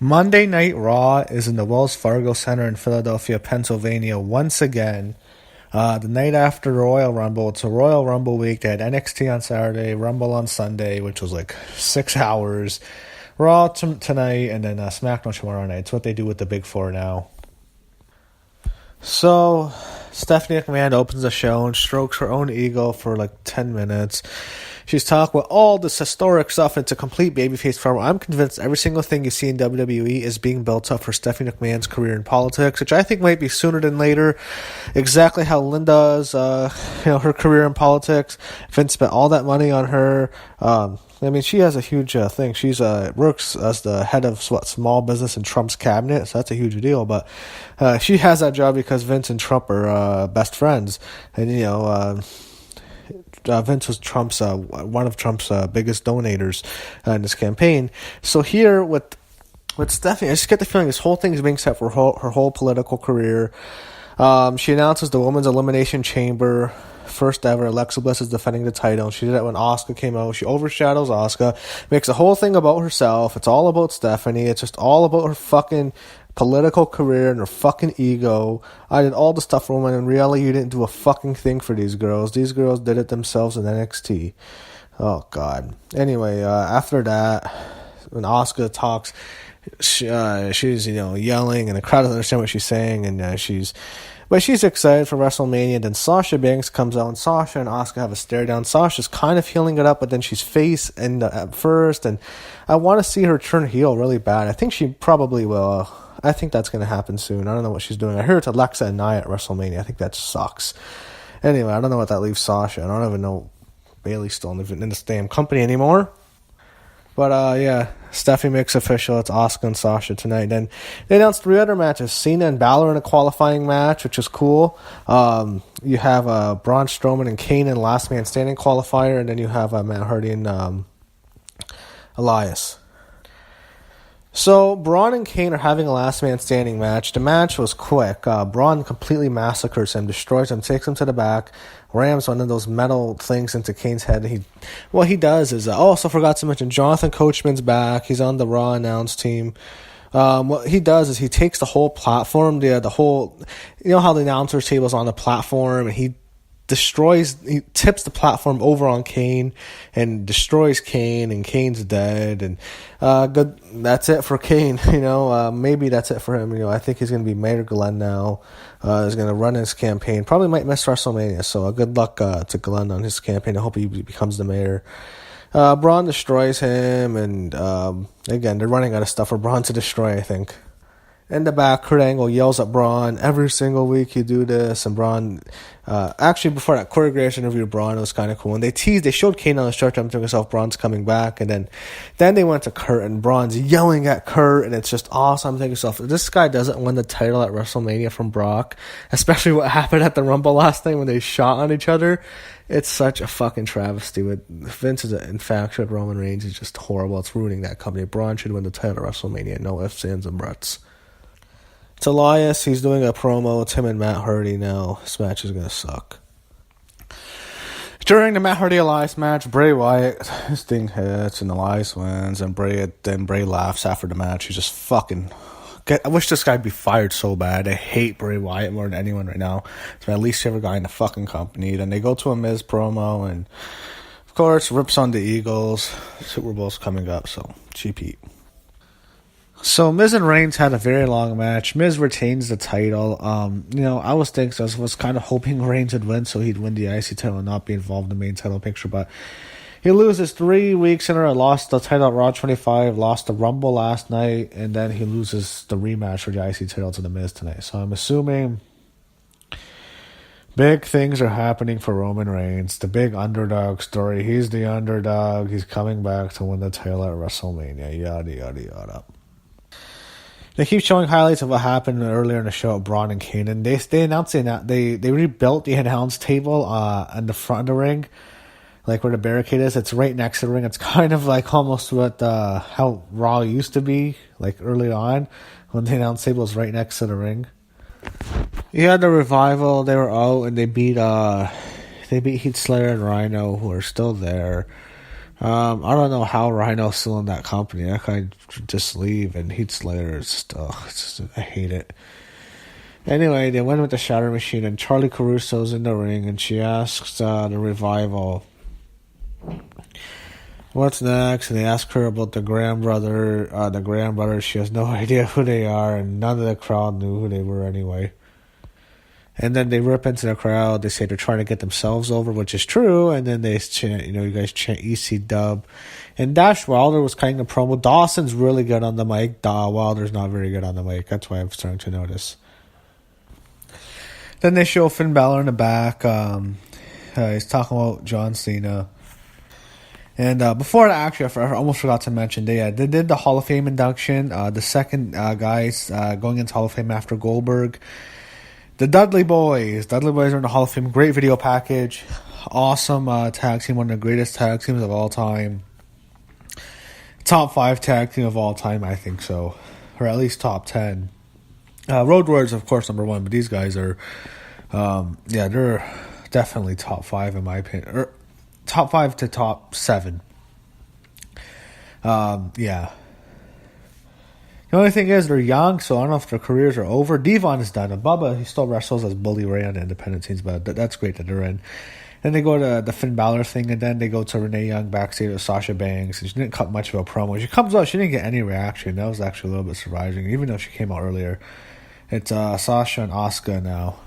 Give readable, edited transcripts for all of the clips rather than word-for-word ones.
Monday Night Raw is in the Wells Fargo Center in Philadelphia, Pennsylvania once again. The night after the Royal Rumble. It's a Royal Rumble week. They had NXT on Saturday, Rumble on Sunday, which was like 6 hours. Raw tonight, and then SmackDown tomorrow night. It's what they do with the Big Four now. So, Stephanie McMahon opens the show and strokes her own ego for like 10 minutes. She's talking about all this historic stuff. It's a complete babyface form. I'm convinced every single thing you see in WWE is being built up for Stephanie McMahon's career in politics, which I think might be sooner than later. Exactly how Linda's, her career in politics. Vince spent all that money on her. She has a huge thing. She's works as the head of small business in Trump's cabinet, so that's a huge deal. But she has that job because Vince and Trump are best friends, and Vince was one of Trump's biggest donators in this campaign. So here with Stephanie, I just get the feeling this whole thing is being set for her whole political career. She announces the Women's Elimination Chamber. First ever, Alexa Bliss is defending the title. She did it when Asuka came out. She overshadows Asuka, makes a whole thing about herself. It's all about Stephanie. It's just all about her fucking political career and her fucking ego. I did all the stuff for women. In reality, you didn't do a fucking thing for these girls. These girls did it themselves in NXT. Oh, God. Anyway, after that, when Asuka talks, she's, yelling, and the crowd doesn't understand what she's saying, and she's excited for WrestleMania. Then Sasha Banks comes out, and Sasha and Asuka have a stare down. Sasha's kind of healing it up, but then she's face at first, and I want to see her turn heel really bad. I think she probably will. I think that's going to happen soon. I don't know what she's doing. I heard it's Alexa and Nia at WrestleMania. I think that sucks. Anyway, I don't know what that leaves Sasha. I don't even know Bayley's still in this damn company anymore. But, Stephanie makes official. It's Asuka and Sasha tonight. Then they announced 3 other matches. Cena and Balor in a qualifying match, which is cool. You have Braun Strowman and Kane in Last Man Standing qualifier. And then you have Matt Hardy and Elias. So, Braun and Kane are having a last man standing match. The match was quick. Braun completely massacres him, destroys him, takes him to the back, rams one of those metal things into Kane's head. What he does is, also forgot to mention, Jonathan Coachman's back. He's on the Raw announce team. What he does is he takes the whole platform, the whole, how the announcer's table's on the platform, and he tips the platform over on Kane and destroys Kane, and Kane's dead, and good. That's it for Kane. Maybe that's it for him. I think he's going to be Mayor Glenn now. He's going to run his campaign. Probably might miss WrestleMania. So good luck to Glenn on his campaign. I hope he becomes the mayor. Braun destroys him, and again, they're running out of stuff for Braun to destroy, I think. In the back, Kurt Angle yells at Braun, every single week you do this, and Braun, actually before that choreographed interview, Braun, it was kind of cool, and they showed Kane on the stretcher, I'm thinking to myself, Braun's coming back, and then they went to Kurt, and Braun's yelling at Kurt, and it's just awesome. I'm thinking to myself, if this guy doesn't win the title at WrestleMania from Brock, especially what happened at the Rumble last night when they shot on each other, it's such a fucking travesty. Vince is infatuated with Roman Reigns. It's just horrible. It's ruining that company. Braun should win the title at WrestleMania, no ifs, ands, and buts. It's Elias. He's doing a promo. It's him and Matt Hardy now. This match is going to suck. During the Matt Hardy-Elias match, Bray Wyatt, his thing hits, and Elias wins, and Bray laughs after the match. He's just fucking... I wish this guy'd be fired so bad. I hate Bray Wyatt more than anyone right now. He's my least favorite guy in the fucking company. Then they go to a Miz promo, and of course, rips on the Eagles. Super Bowl's coming up, so cheap heat. So Miz and Reigns had a very long match. Miz retains the title. I was kind of hoping Reigns would win, so he'd win the IC title and not be involved in the main title picture. But he loses 3 weeks in a row. Lost the title at Raw 25, lost the Rumble last night, and then he loses the rematch for the IC title to the Miz tonight. So I'm assuming big things are happening for Roman Reigns. The big underdog story. He's the underdog. He's coming back to win the title at WrestleMania. Yada yada yada. They keep showing highlights of what happened earlier in the show at Braun and Kane, and they announced that they rebuilt the announce table in the front of the ring, like where the barricade is. It's right next to the ring. It's kind of like almost what how Raw used to be, like early on, when the announce table was right next to the ring. You had the Revival. They were out, and they beat Heath Slater and Rhino, who are still there. I don't know how Rhino's still in that company. That guy just leave, and Heath Slater is just, I hate it. Anyway, they went with the Shatter Machine, and Charlie Caruso's in the ring, and she asks the Revival, what's next? And they ask her about the grandbrother. The grandbrother, she has no idea who they are, and none of the crowd knew who they were anyway. And then they rip into the crowd. They say they're trying to get themselves over, which is true. And then they chant, you guys chant EC Dub. And Dash Wilder was cutting a promo. Dawson's really good on the mic. Wilder's not very good on the mic. That's why I'm starting to notice. Then they show Finn Balor in the back. He's talking about John Cena. And before that, actually, I almost forgot to mention, they did the Hall of Fame induction. The second guys going into Hall of Fame after Goldberg. The Dudley Boys. Dudley Boys are in the Hall of Fame. Great video package. Awesome tag team. One of the greatest tag teams of all time. Top 5 tag team of all time, I think so. Or at least top 10. Road Warriors, of course, number 1. But these guys are, they're definitely top 5 in my opinion. Or top 5 to top 7. The only thing is, they're young, so I don't know if their careers are over. Devon is done. And Bubba, he still wrestles as Bully Ray on the independent scenes, but that's great that they're in. Then they go to the Finn Balor thing, and then they go to Renee Young backstage with Sasha Banks, and she didn't cut much of a promo. She comes out, she didn't get any reaction. That was actually a little bit surprising, even though she came out earlier. It's Sasha and Asuka now.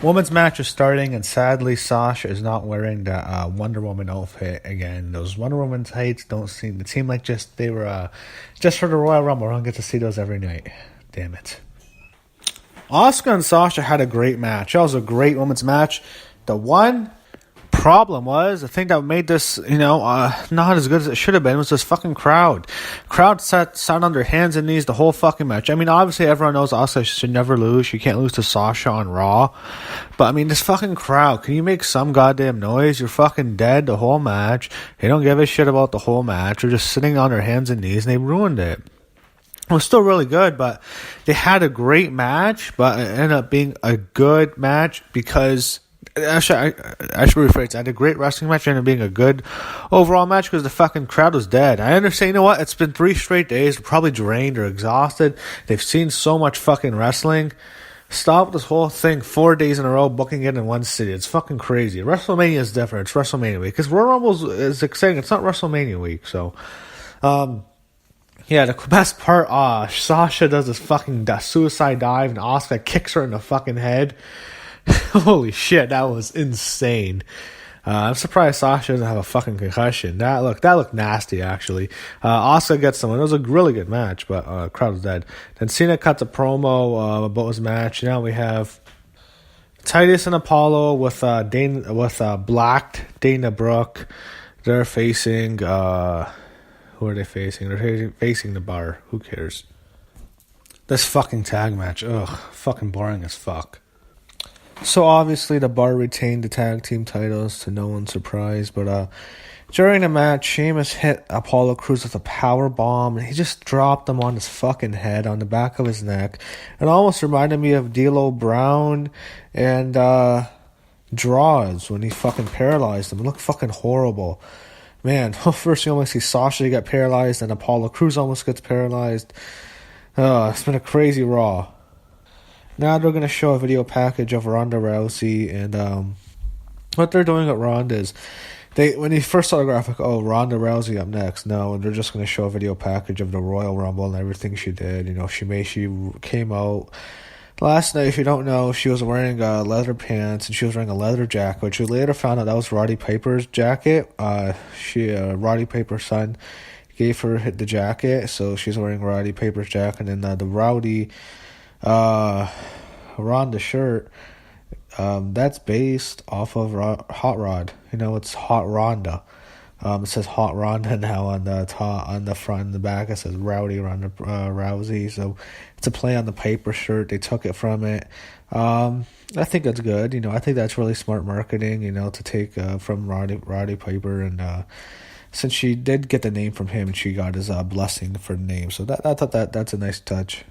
Women's match is starting, and sadly, Sasha is not wearing the Wonder Woman outfit again. Those Wonder Woman tights don't seem like they were just for the Royal Rumble. I don't get to see those every night. Damn it. Asuka and Sasha had a great match. That was a great women's match. The one problem was, the thing that made this, not as good as it should have been, was this fucking crowd. Crowd sat on their hands and knees the whole fucking match. I mean, obviously everyone knows Asuka should never lose. She can't lose to Sasha on Raw. But I mean, this fucking crowd, can you make some goddamn noise? You're fucking dead the whole match. They don't give a shit about the whole match. They're just sitting on their hands and knees, and they ruined it. It was still really good, but they had a great match, but it ended up being a good match because... Actually, I should rephrase. I had a great wrestling match, ended up being a good overall match because the fucking crowd was dead. I understand, it's been 3 straight days. They're probably drained or exhausted. They've seen so much fucking wrestling. Stop this whole thing 4 days in a row, booking it in one city. It's fucking crazy. WrestleMania is different. It's WrestleMania week. Because Royal Rumble is exciting. It's not WrestleMania week. So, the best part, Sasha does this fucking suicide dive and Asuka kicks her in the fucking head. Holy shit, that was insane. I'm surprised Sasha doesn't have a fucking concussion. That looked nasty, actually. Asuka gets someone. It was a really good match, but crowd was dead. Then Cena cuts a promo about his match. Now we have Titus and Apollo with Blacked Dana Brooke. They're facing... who are they facing? They're facing the Bar. Who cares? This fucking tag match. Ugh. Fucking boring as fuck. So obviously the Bar retained the tag team titles to no one's surprise, but during the match, Sheamus hit Apollo Crews with a power bomb, and he just dropped him on his fucking head, on the back of his neck. It almost reminded me of D'Lo Brown and Draws when he fucking paralyzed him. It looked fucking horrible. Man, first you almost see Sasha get paralyzed, and Apollo Crews almost gets paralyzed. It's been a crazy Raw. Now they're going to show a video package of Ronda Rousey, and what they're doing at Ronda is, when you first saw the graphic, Ronda Rousey up next. No, they're just going to show a video package of the Royal Rumble and everything she did. She came out last night. If you don't know, she was wearing leather pants and she was wearing a leather jacket, which we later found out that was Roddy Piper's jacket. Roddy Piper's son gave her the jacket, so she's wearing Roddy Piper's jacket, and the Rowdy Ronda shirt, that's based off of Hot Rod. It's Hot Ronda. It says Hot Ronda now on the top, on the front and the back. It says Rowdy Ronda Rousey. So it's a play on the Piper shirt. They took it from it. I think that's good. I think that's really smart marketing. To take from Roddy Piper, and since she did get the name from him, and she got his blessing for the name. So I thought that's a nice touch.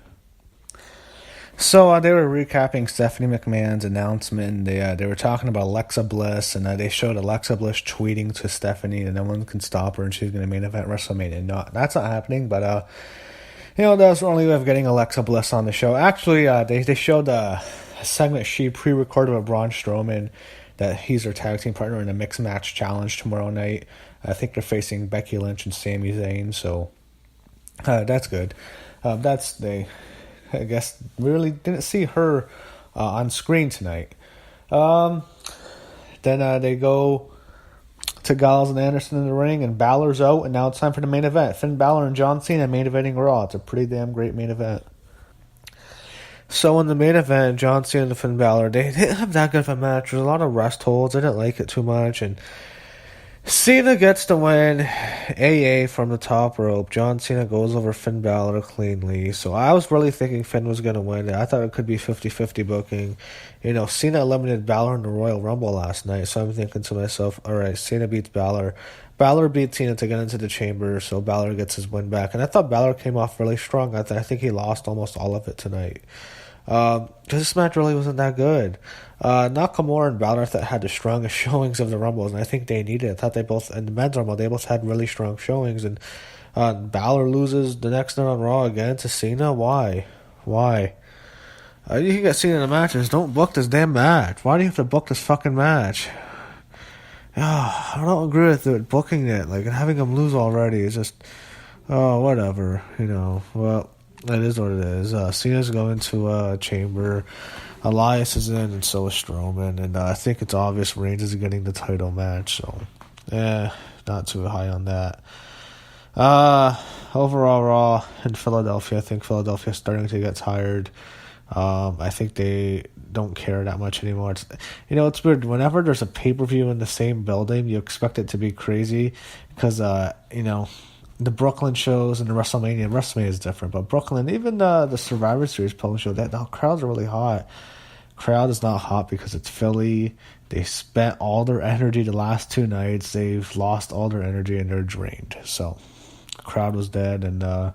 So they were recapping Stephanie McMahon's announcement. They were talking about Alexa Bliss, and they showed Alexa Bliss tweeting to Stephanie that no one can stop her, and she's going to main event WrestleMania. No, that's not happening. But that was the only way of getting Alexa Bliss on the show. Actually, they showed a segment she pre-recorded with Braun Strowman that he's their tag team partner in a mixed match challenge tomorrow night. I think they're facing Becky Lynch and Sami Zayn, so that's good. I guess really didn't see her on screen tonight. Then they go to Gallows and Anderson in the ring, and Balor's out, and now it's time for the main event. Finn Balor and John Cena main eventing Raw. It's a pretty damn great main event. So in the main event, John Cena and Finn Balor, they didn't have that good of a match. There's a lot of rest holds. I didn't like it too much, and Cena gets the win, AA from the top rope. John Cena goes over Finn Balor cleanly. So I was really thinking Finn was going to win. I thought it could be 50-50 booking. Cena eliminated Balor in the Royal Rumble last night. So I'm thinking to myself, all right, Cena beats Balor. Balor beat Cena to get into the chamber, so Balor gets his win back. And I thought Balor came off really strong. I think he lost almost all of it tonight. Because this match really wasn't that good. Nakamura and Balor had the strongest showings of the Rumbles, and I think they needed it. I thought they both, in the men's Rumble, they both had really strong showings, and Balor loses the next night on Raw again to Cena. Why? You can get Cena in the matches. Don't book this damn match. Why do you have to book this fucking match? I don't agree with it, booking it, and having him lose already is just, whatever, well, that is what it is. Cena's going to a chamber. Elias is in, and so is Strowman. And I think it's obvious Reigns is getting the title match. So, not too high on that. Overall, Raw in Philadelphia. I think Philadelphia's starting to get tired. I think they don't care that much anymore. It's weird. Whenever there's a pay-per-view in the same building, you expect it to be crazy because, the Brooklyn shows and the WrestleMania is different, but Brooklyn, even the Survivor Series post show, the crowds are really hot. Crowd is not hot because it's Philly. They spent all their energy the last 2 nights. They've lost all their energy and they're drained. So, the crowd was dead, and it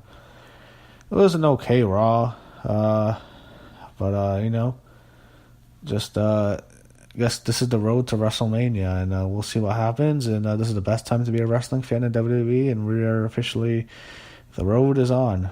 was an okay Raw. Just I guess this is the road to WrestleMania, and we'll see what happens. And this is the best time to be a wrestling fan in WWE, and we are officially, the road is on.